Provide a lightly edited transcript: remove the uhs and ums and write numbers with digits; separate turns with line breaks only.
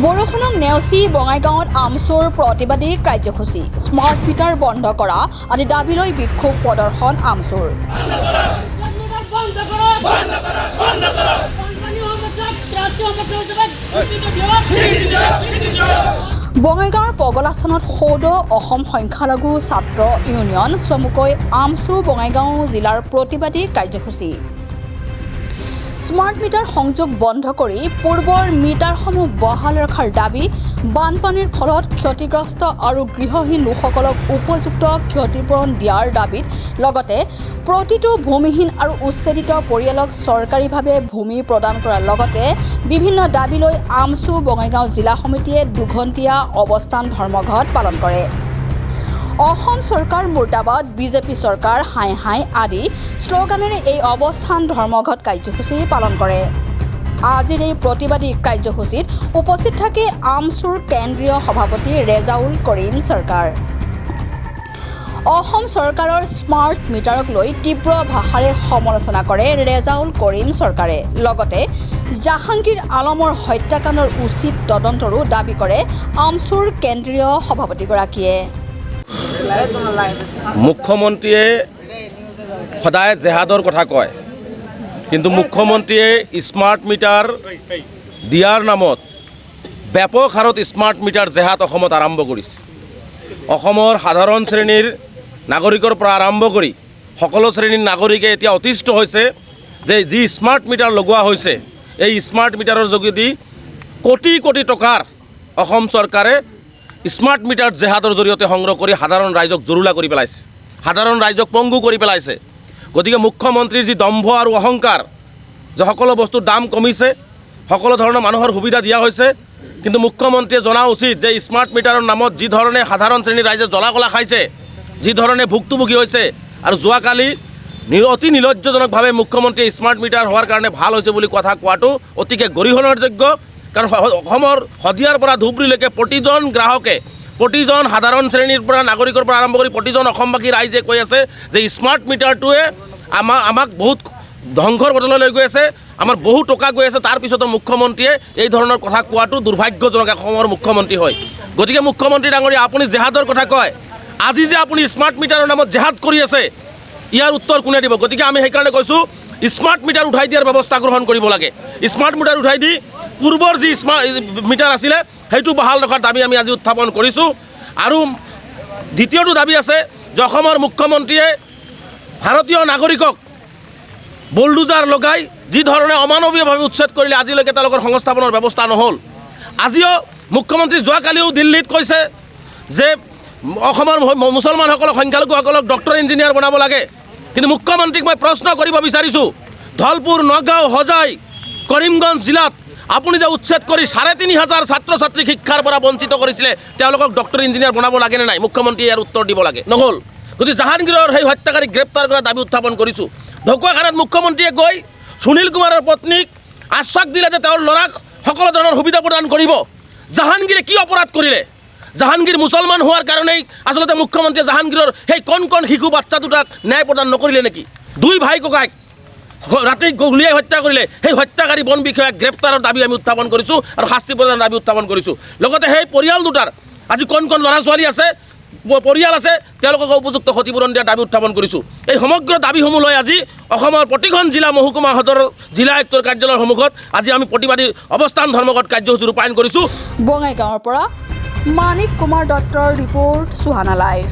বৰষুণক নেওচি বঙাইগাঁৱত আমচুৰ প্ৰতিবাদী কাৰ্যসূচী স্মাৰ্ট মিটাৰ বন্ধ কৰা আদি দাবীলৈ বিক্ষোভ প্ৰদৰ্শন আমচুৰ। বঙাইগাঁৱৰ পগলাস্থানত সৌদ অসম সংখ্যালঘু ছাত্ৰ ইউনিয়ন চমুকৈ আমচু বঙাইগাঁও জিলাৰ প্ৰতিবাদী কাৰ্যসূচী। স্মাৰ্ট মিটাৰ সংযোগ বন্ধ কৰি পূৰ্বৰ মিটাৰসমূহ বহাল ৰখাৰ দাবী, বানপানীৰ ফলত ক্ষতিগ্ৰস্ত আৰু গৃহহীন লোকসকলক উপযুক্ত ক্ষতিপূৰণ দিয়াৰ দাবীত লগতে প্ৰতিটো ভূমিহীন আৰু উচ্ছেদিত পৰিয়ালক চৰকাৰীভাৱে ভূমি প্ৰদান কৰাৰ লগতে বিভিন্ন দাবীলৈ আমচু বঙাইগাঁও জিলা সমিতিয়ে দুঘণ্টীয়া অৱস্থান ধৰ্মঘট পালন কৰে। অসম চৰকাৰ মুৰ্দাবাদ, বিজেপি চৰকাৰ হাই হাই আদি শ্লোগানেৰে এই অৱস্থান ধৰ্মঘট কাৰ্যসূচী পালন কৰে। আজিৰ এই প্ৰতিবাদী কাৰ্যসূচীত উপস্থিত থাকে আমচুৰ কেন্দ্ৰীয় সভাপতি ৰেজাউল কৰিম চৰকাৰ। অসম চৰকাৰৰ স্মাৰ্ট মিটাৰক লৈ তীব্ৰ ভাষাৰে সমালোচনা কৰে ৰেজাউল কৰিম চৰকাৰে। লগতে জাহাংগীৰ আলমৰ হত্যাকাণ্ডৰ উচিত তদন্তৰো দাবী কৰে আমচুৰ কেন্দ্ৰীয় সভাপতিগৰাকীয়ে।
মুখ্যমন্ত্ৰীয়ে সদায় জেহাদৰ কথা কয়, কিন্তু মুখ্যমন্ত্ৰীয়ে স্মাৰ্ট মিটাৰ দিয়াৰ নামত ব্যাপক হাৰত স্মাৰ্ট মিটাৰ জেহাদ অসমত আৰম্ভ কৰিছে। অসমৰ সাধাৰণ শ্ৰেণীৰ নাগৰিকৰ পৰা আৰম্ভ কৰি সকলো শ্ৰেণীৰ নাগৰিকে এতিয়া অতিষ্ঠ হৈছে যে যি স্মাৰ্ট মিটাৰ লগোৱা হৈছে, এই স্মাৰ্ট মিটাৰৰ যোগেদি কোটি কোটি টকাৰ অসম চৰকাৰে স্মাৰ্ট মিটাৰ জেহাদৰ জৰিয়তে সংগ্ৰহ কৰি সাধাৰণ ৰাইজক জুৰুলা কৰি পেলাইছে, সাধাৰণ ৰাইজক পংগু কৰি পেলাইছে। গতিকে মুখ্যমন্ত্ৰীৰ যি দম্ভ আৰু অহংকাৰ যে সকলো বস্তুৰ দাম কমিছে, সকলো ধৰণৰ মানুহৰ সুবিধা দিয়া হৈছে, কিন্তু মুখ্যমন্ত্ৰীয়ে জনা উচিত যে স্মাৰ্ট মিটাৰৰ নামত যি ধৰণে সাধাৰণ শ্ৰেণীৰ ৰাইজে জ্বলা কলা খাইছে, যি ধৰণে ভুক্তভোগী হৈছে, আৰু যোৱাকালি অতি নিলজ্জজনকভাৱে মুখ্যমন্ত্ৰীয়ে স্মাৰ্ট মিটাৰ হোৱাৰ কাৰণে ভাল হৈছে বুলি কথা কোৱাটো অতিকে গৰিহণাৰ যোগ্য। কাৰণ অসমৰ শদিয়াৰ পৰা ধুবুৰীলৈকে প্ৰতিজন গ্ৰাহকে, প্ৰতিজন সাধাৰণ শ্ৰেণীৰ পৰা নাগৰিকৰ পৰা আৰম্ভ কৰি প্ৰতিজন অসমবাসী ৰাইজে কৈ আছে যে স্মাৰ্ট মিটাৰটোৱে আমাক বহুত ধ্বংসৰ পথলৈ লৈ গৈ আছে, আমাৰ বহু টকা গৈ আছে। তাৰপিছতো মুখ্যমন্ত্ৰীয়ে এই ধৰণৰ কথা কোৱাটো দুৰ্ভাগ্যজনক অসমৰ মুখ্যমন্ত্ৰী হয়। গতিকে মুখ্যমন্ত্ৰী ডাঙৰীয়া, আপুনি জেহাদৰ কথা কয়, আজি যে আপুনি স্মাৰ্ট মিটাৰৰ নামত জেহাদ কৰি আছে, ইয়াৰ উত্তৰ কোনে দিব? গতিকে আমি সেইকাৰণে কৈছোঁ স্মাৰ্ট মিটাৰ উঠাই দিয়াৰ ব্যৱস্থা গ্ৰহণ কৰিব লাগে। স্মাৰ্ট মিটাৰ উঠাই দি পূৰ্বৰ যি স্মাৰ্ট মিটাৰ আছিলে সেইটো বহাল ৰখাৰ দাবী আমি আজি উত্থাপন কৰিছোঁ। আৰু দ্বিতীয়টো দাবী আছে যে অসমৰ মুখ্যমন্ত্ৰীয়ে ভাৰতীয় নাগৰিকক বুলডোজাৰ লগাই যি ধৰণে অমানৱীয়ভাৱে উচ্ছেদ কৰিলে, আজিলৈকে তেওঁলোকৰ সংস্থাপনৰ ব্যৱস্থা নহ'ল। আজিও মুখ্যমন্ত্ৰী যোৱাকালিও দিল্লীত কৈছে যে অসমৰ মুছলমানসকলক, সংখ্যালঘুসকলক ডক্টৰ ইঞ্জিনিয়াৰ বনাব লাগে। কিন্তু মুখ্যমন্ত্ৰীক মই প্ৰশ্ন কৰিব বিচাৰিছোঁ, ধলপুৰ, নগাঁও, হোজাই, কৰিমগঞ্জ জিলাত আপুনি যে উচ্ছেদ কৰি ৩৫০০ ছাত্ৰ ছাত্ৰীক শিক্ষাৰ পৰা বঞ্চিত কৰিছিলে, তেওঁলোকক ডক্টৰ ইঞ্জিনিয়াৰ বনাব লাগেনে নাই? মুখ্যমন্ত্ৰীয়ে ইয়াৰ উত্তৰ দিব লাগে, নহ'ল। গতিকে জাহাংগীৰৰ সেই হত্যাকাৰীক গ্ৰেপ্তাৰ কৰাৰ দাবী উত্থাপন কৰিছোঁ। ঢকুৱাখানাত মুখ্যমন্ত্ৰীয়ে গৈ সুনীল কুমাৰৰ পত্নীক আশ্বাস দিলে যে তেওঁৰ ল'ৰাক সকলো ধৰণৰ সুবিধা প্ৰদান কৰিব। জাহাংগীৰে কি অপৰাধ কৰিলে? জাহাংগীৰ মুছলমান হোৱাৰ কাৰণেই আচলতে মুখ্যমন্ত্ৰীয়ে জাহাংগীৰৰ সেই কণ কণ শিশু বাচ্চা দুটাক ন্যায় প্ৰদান নকৰিলে নেকি? দুই ভাই ককাইক ৰাতি গুলীয়াই হত্যা কৰিলে, সেই হত্যাকাৰী বন বিষয়াক গ্ৰেপ্তাৰৰ দাবী আমি উত্থাপন কৰিছোঁ আৰু শাস্তি প্ৰদানৰ দাবী উত্থাপন কৰিছোঁ। লগতে সেই পৰিয়াল দুটাৰ আজি কণ কণ ল'ৰা ছোৱালী আছে, পৰিয়াল আছে, তেওঁলোকক উপযুক্ত ক্ষতিপূৰণ দিয়াৰ দাবী উত্থাপন কৰিছোঁ। এই সমগ্ৰ দাবীসমূহ লৈ আজি অসমৰ প্ৰতিখন জিলা মহকুমা সদৰ জিলা আয়ুক্তৰ কাৰ্যালয়ৰ সন্মুখত আজি আমি প্ৰতিবাদী অৱস্থান ধৰ্মঘট কাৰ্যসূচী ৰূপায়ণ কৰিছোঁ।
বঙাইগাঁৱৰ পৰা মানিক কুমাৰ দত্তৰ ৰিপৰ্ট, সুহানা লাইভ।